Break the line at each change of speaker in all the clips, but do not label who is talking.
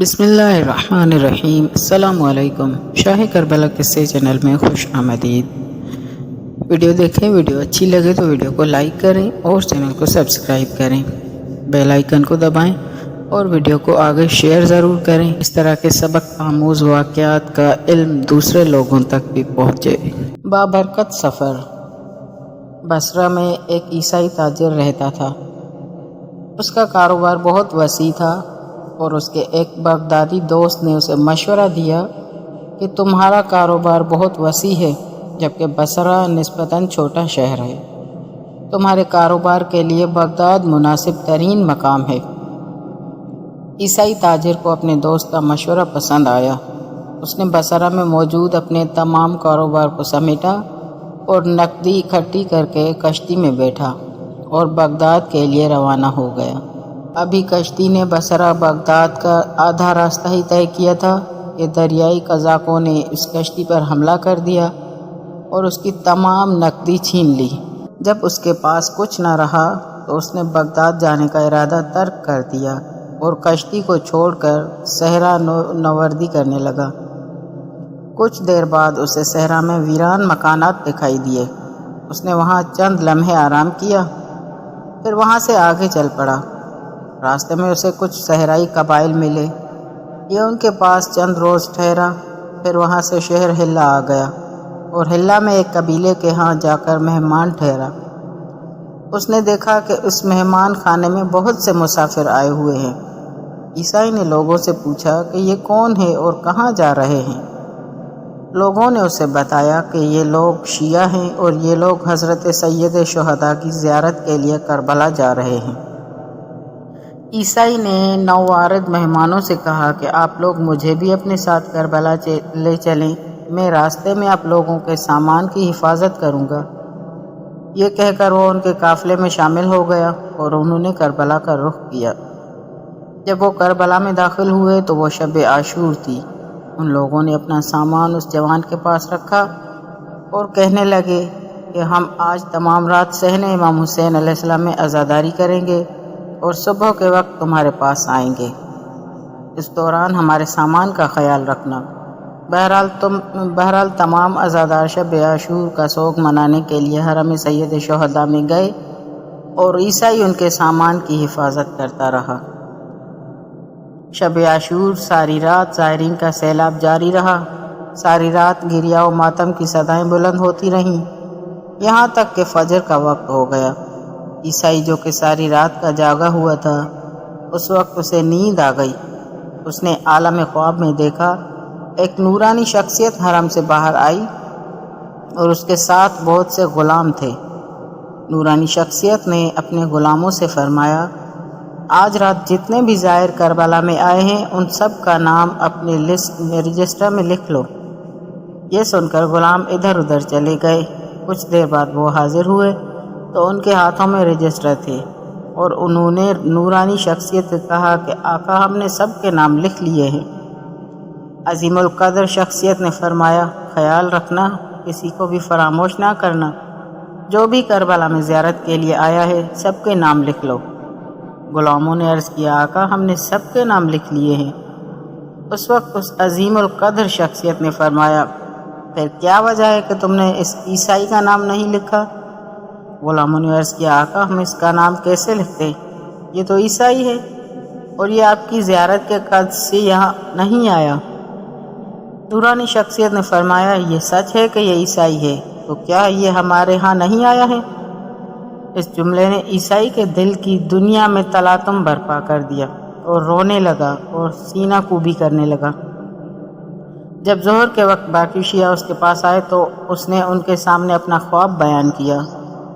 بسم اللہ الرحمن الرحیم۔ السلام علیکم۔ شاہ کربلا قصے چینل میں خوش آمدید۔ ویڈیو دیکھیں، ویڈیو اچھی لگے تو ویڈیو کو لائک کریں اور چینل کو سبسکرائب کریں، بیل آئیکن کو دبائیں اور ویڈیو کو آگے شیئر ضرور کریں۔ اس طرح کے سبق آموز واقعات کا علم دوسرے لوگوں تک بھی پہنچے۔ بابرکت سفر۔ بصرہ میں ایک عیسائی تاجر رہتا تھا۔ اس کا کاروبار بہت وسیع تھا اور اس کے ایک بغدادی دوست نے اسے مشورہ دیا کہ تمہارا کاروبار بہت وسیع ہے جبکہ بصرہ نسبتاً چھوٹا شہر ہے، تمہارے کاروبار کے لیے بغداد مناسب ترین مقام ہے۔ عیسائی تاجر کو اپنے دوست کا مشورہ پسند آیا۔ اس نے بصرہ میں موجود اپنے تمام کاروبار کو سمیٹا اور نقدی اکٹھی کر کے کشتی میں بیٹھا اور بغداد کے لیے روانہ ہو گیا۔ ابھی کشتی نے بصرہ بغداد کا آدھا راستہ ہی طے کیا تھا کہ دریائی قزاقوں نے اس کشتی پر حملہ کر دیا اور اس کی تمام نقدی چھین لی۔ جب اس کے پاس کچھ نہ رہا تو اس نے بغداد جانے کا ارادہ ترک کر دیا اور کشتی کو چھوڑ کر صحرا نوردی کرنے لگا۔ کچھ دیر بعد اسے صحرا میں ویران مکانات دکھائی دیے۔ اس نے وہاں چند لمحے آرام کیا، پھر وہاں سے آگے چل پڑا۔ راستے میں اسے کچھ صحرائی قبائل ملے۔ یہ ان کے پاس چند روز ٹھہرا، پھر وہاں سے شہر حلہ آ گیا اور حلہ میں ایک قبیلے کے ہاں جا کر مہمان ٹھہرا۔ اس نے دیکھا کہ اس مہمان خانے میں بہت سے مسافر آئے ہوئے ہیں۔ عیسائی نے لوگوں سے پوچھا کہ یہ کون ہے اور کہاں جا رہے ہیں؟ لوگوں نے اسے بتایا کہ یہ لوگ شیعہ ہیں اور یہ لوگ حضرت سید شہداء کی زیارت کے لیے کربلا جا رہے ہیں۔ عیسائی نے نووارد مہمانوں سے کہا کہ آپ لوگ مجھے بھی اپنے ساتھ کربلا لے چلیں، میں راستے میں آپ لوگوں کے سامان کی حفاظت کروں گا۔ یہ کہہ کر وہ ان کے قافلے میں شامل ہو گیا اور انہوں نے کربلا کا رخ کیا۔ جب وہ کربلا میں داخل ہوئے تو وہ شب عاشور تھی۔ ان لوگوں نے اپنا سامان اس جوان کے پاس رکھا اور کہنے لگے کہ ہم آج تمام رات صحن امام حسین علیہ السلام میں عزاداری کریں گے اور صبح کے وقت تمہارے پاس آئیں گے۔ اس دوران ہمارے سامان کا خیال رکھنا۔ بہرحال تمام عزادار شب عاشور کا سوگ منانے کے لیے حرم سید شہداء میں گئے اور عیسائی ان کے سامان کی حفاظت کرتا رہا۔ شب عاشور ساری رات زائرین کا سیلاب جاری رہا۔ ساری رات گریہ و ماتم کی صدائیں بلند ہوتی رہیں، یہاں تک کہ فجر کا وقت ہو گیا۔ عیسائی جو کہ ساری رات کا جاگا ہوا تھا، اس وقت اسے نیند آ گئی۔ اس نے عالم خواب میں دیکھا ایک نورانی شخصیت حرم سے باہر آئی اور اس کے ساتھ بہت سے غلام تھے۔ نورانی شخصیت نے اپنے غلاموں سے فرمایا، آج رات جتنے بھی زائر کربلا میں آئے ہیں ان سب کا نام اپنے لسٹ میں رجسٹر میں لکھ لو۔ یہ سن کر غلام ادھر ادھر چلے گئے۔ کچھ دیر بعد وہ حاضر ہوئے تو ان کے ہاتھوں میں رجسٹر تھے اور انہوں نے نورانی شخصیت سے کہا کہ آقا ہم نے سب کے نام لکھ لیے ہیں۔ عظیم القدر شخصیت نے فرمایا، خیال رکھنا، کسی کو بھی فراموش نہ کرنا، جو بھی کربلا میں زیارت کے لیے آیا ہے سب کے نام لکھ لو۔ غلاموں نے عرض کیا، آقا ہم نے سب کے نام لکھ لیے ہیں۔ اس وقت اس عظیم القدر شخصیت نے فرمایا، پھر کیا وجہ ہے کہ تم نے اس عیسائی کا نام نہیں لکھا؟ غلاموں نے عرض کیا، آقا ہم اس کا نام کیسے لکھتے؟ یہ تو عیسائی ہے اور یہ آپ کی زیارت کے قصد سے یہاں نہیں آیا۔ نورانی شخصیت نے فرمایا، یہ سچ ہے کہ یہ عیسائی ہے، تو کیا یہ ہمارے ہاں نہیں آیا ہے؟ اس جملے نے عیسائی کے دل کی دنیا میں تلاطم برپا کر دیا اور رونے لگا اور سینہ کوبی کرنے لگا۔ جب ظہر کے وقت باقی شیعہ اس کے پاس آئے تو اس نے ان کے سامنے اپنا خواب بیان کیا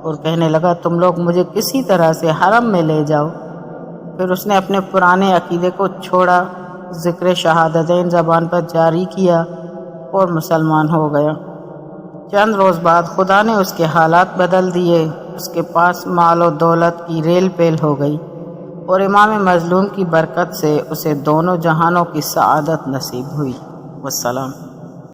اور کہنے لگا، تم لوگ مجھے کسی طرح سے حرم میں لے جاؤ۔ پھر اس نے اپنے پرانے عقیدے کو چھوڑا، ذکر شہادتین زبان پر جاری کیا اور مسلمان ہو گیا۔ چند روز بعد خدا نے اس کے حالات بدل دیے۔ اس کے پاس مال و دولت کی ریل پیل ہو گئی اور امام مظلوم کی برکت سے اسے دونوں جہانوں کی سعادت نصیب ہوئی۔ والسلام۔